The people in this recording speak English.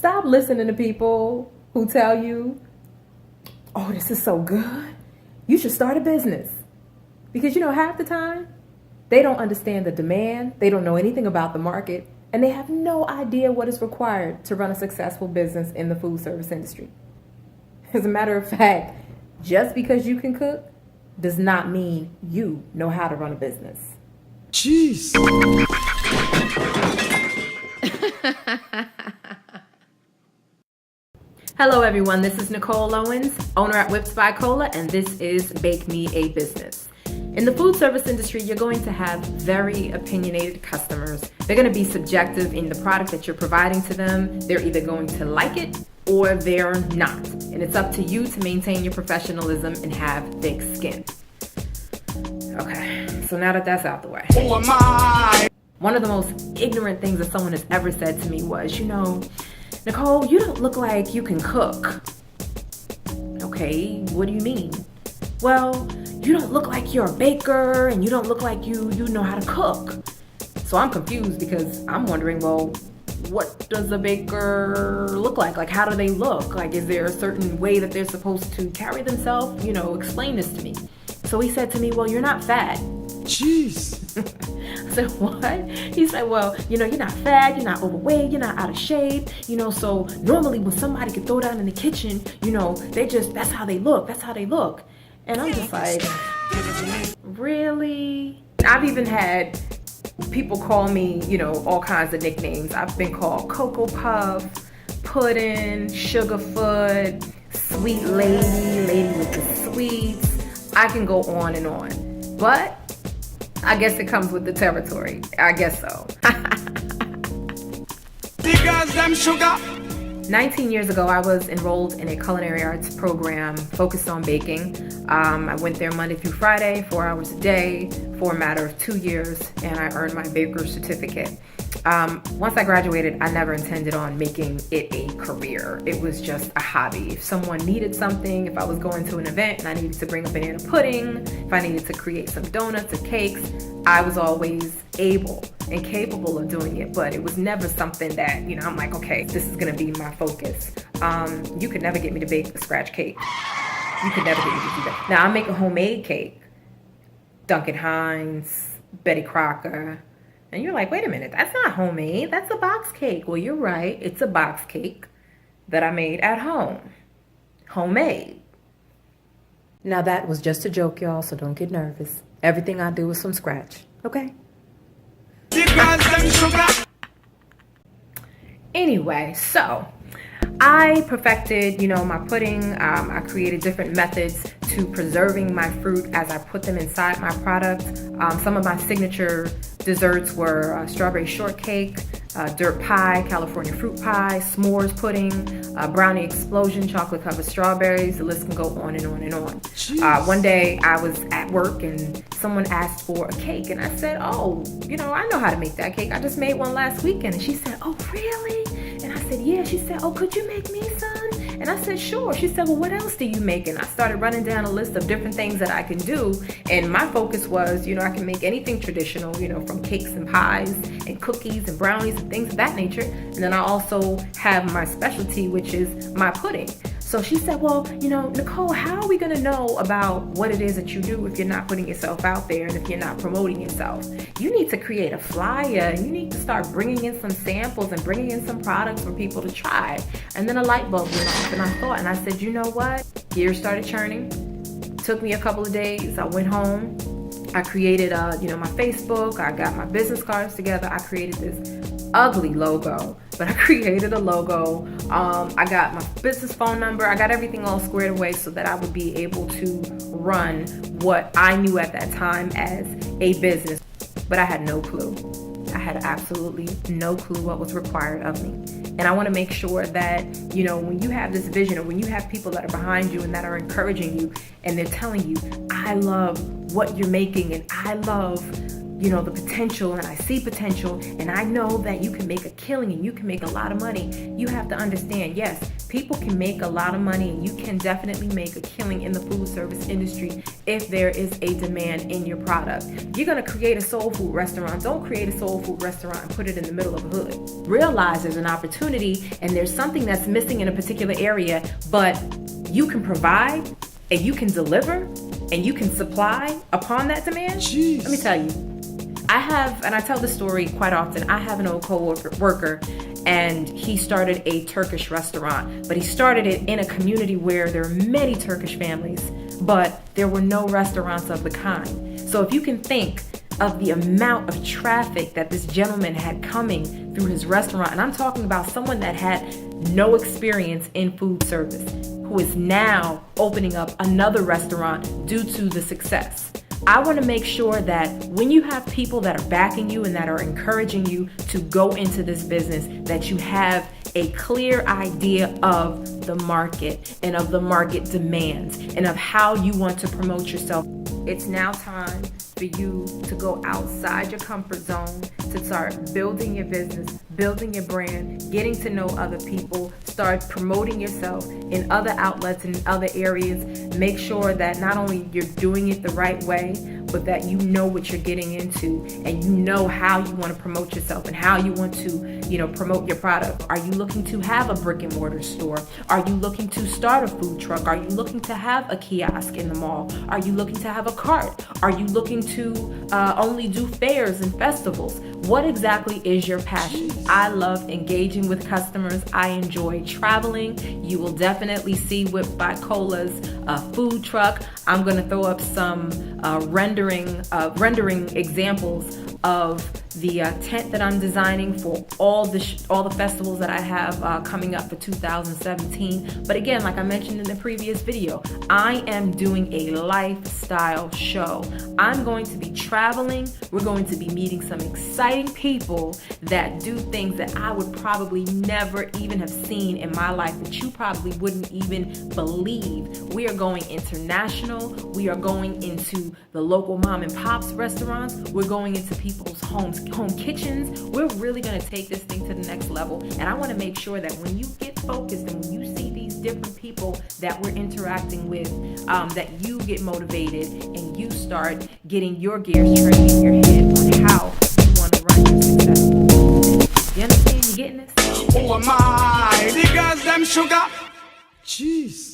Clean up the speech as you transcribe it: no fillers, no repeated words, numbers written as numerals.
Stop listening to people who tell you, oh, this is so good, you should start a business. Because half the time, they don't understand the demand, they don't know anything about the market, and they have no idea what is required to run a successful business in the food service industry. As a matter of fact, just because you can cook does not mean you know how to run a business. Jeez. Hello everyone, this is Nicole Owens, owner at Whipped by Cola, and this is Bake Me a Business. In the food service industry, you're going to have very opinionated customers. They're going to be subjective in the product that you're providing to them. They're either going to like it or they're not. And it's up to you to maintain your professionalism and have thick skin. Okay, so now that that's out the way. Who am I? One of the most ignorant things that someone has ever said to me was, Nicole, you don't look like you can cook. Okay, what do you mean? Well, you don't look like you're a baker and you don't look like you know how to cook. So I'm confused because I'm wondering, well, what does a baker look like? Like, how do they look? Like, is there a certain way that they're supposed to carry themselves? Explain this to me. So he said to me, well, you're not fat. Jeez. I said, what? He said, well, you're not fat, you're not overweight, you're not out of shape, so normally when somebody could throw down in the kitchen, that's how they look. And I'm just like, really? I've even had people call me, all kinds of nicknames. I've been called Cocoa Puff, Pudding, Sugarfoot, Sweet Lady, Lady with the Sweets. I can go on and on. But I guess it comes with the territory. I guess so. Because them sugar. 19 years ago, I was enrolled in a culinary arts program focused on baking. I went there Monday through Friday, 4 hours a day, for a matter of 2 years, and I earned my baker's certificate. Once I graduated, I never intended on making it a career. It was just a hobby. If someone needed something, if I was going to an event and I needed to bring a banana pudding, if I needed to create some donuts or cakes, I was always able and capable of doing it, but it was never something that, I'm like, okay, this is gonna be my focus. You could never get me to bake a scratch cake. You could never get me to do that. Now, I make a homemade cake. Duncan Hines, Betty Crocker. And you're like, wait a minute, that's not homemade, that's a box cake. Well, you're right, it's a box cake that I made at home. Homemade. Now that was just a joke, y'all, so don't get nervous. Everything I do is from scratch, okay? Anyway, so I perfected, my pudding. I created different methods to preserving my fruit as I put them inside my product. Some of my signature desserts were strawberry shortcake, dirt pie, California fruit pie, s'mores pudding, brownie explosion, chocolate covered strawberries. The list can go on and on and on. One day I was at work and someone asked for a cake, and I said, oh, I know how to make that cake. I just made one last weekend. And she said, oh, really? And I said, yeah. She said, oh, could you make me some? And I said, sure. She said, well, what else do you make? And I started running down a list of different things that I can do. And my focus was, I can make anything traditional, from cakes and pies and cookies and brownies and things of that nature. And then I also have my specialty, which is my pudding. So she said, well, Nicole, how are we going to know about what it is that you do if you're not putting yourself out there and if you're not promoting yourself? You need to create a flyer and you need to start bringing in some samples and bringing in some products for people to try. And then a light bulb went off and I thought, and I said, you know what? Gears started churning. Took me a couple of days. I went home. I created, my Facebook. I got my business cards together. I created this ugly logo, but I created a logo. I got my business phone number. I got everything all squared away so that I would be able to run what I knew at that time as a business, but I had no clue. I had absolutely no clue what was required of me. And I want to make sure that, when you have this vision or when you have people that are behind you and that are encouraging you and they're telling you, I love what you're making and I love the potential, and I see potential, and I know that you can make a killing and you can make a lot of money. You have to understand, yes, people can make a lot of money and you can definitely make a killing in the food service industry if there is a demand in your product. You're gonna create a soul food restaurant. Don't create a soul food restaurant and put it in the middle of the hood. Realize there's an opportunity and there's something that's missing in a particular area, but you can provide and you can deliver and you can supply upon that demand. Jeez. Let me tell you, and I tell this story quite often, I have an old co-worker and he started a Turkish restaurant, but he started it in a community where there are many Turkish families, but there were no restaurants of the kind. So if you can think of the amount of traffic that this gentleman had coming through his restaurant, and I'm talking about someone that had no experience in food service, who is now opening up another restaurant due to the success. I want to make sure that when you have people that are backing you and that are encouraging you to go into this business, that you have a clear idea of the market and of the market demands and of how you want to promote yourself. It's now time for you to go outside your comfort zone, to start building your business, building your brand, getting to know other people, start promoting yourself in other outlets and other areas. Make sure that not only you're doing it the right way, but that you know what you're getting into and you know how you want to promote yourself and how you want to, promote your product. Are you looking to have a brick and mortar store? Are you looking to start a food truck? Are you looking to have a kiosk in the mall? Are you looking to have a cart? Are you looking to only do fairs and festivals? What exactly is your passion? I love engaging with customers. I enjoy traveling. You will definitely see Whipped by Cola's food truck. I'm going to throw up some rendering examples of the tent that I'm designing for all the festivals that I have coming up for 2017. But again, like I mentioned in the previous video, I am doing a lifestyle show. I'm going to be traveling. We're going to be meeting some exciting people that do things that I would probably never even have seen in my life, that you probably wouldn't even believe. We are going international. We are going into the local mom and pops restaurants. We're going into people's home kitchens. We're really going to take this thing to the next level. And I want to make sure that when you get focused and when you see these different people that we're interacting with, that you get motivated and you start getting your gears trained in your head on how you want to run your successful business. You understand? You getting this? Who am I? The girls them sugar. Jeez.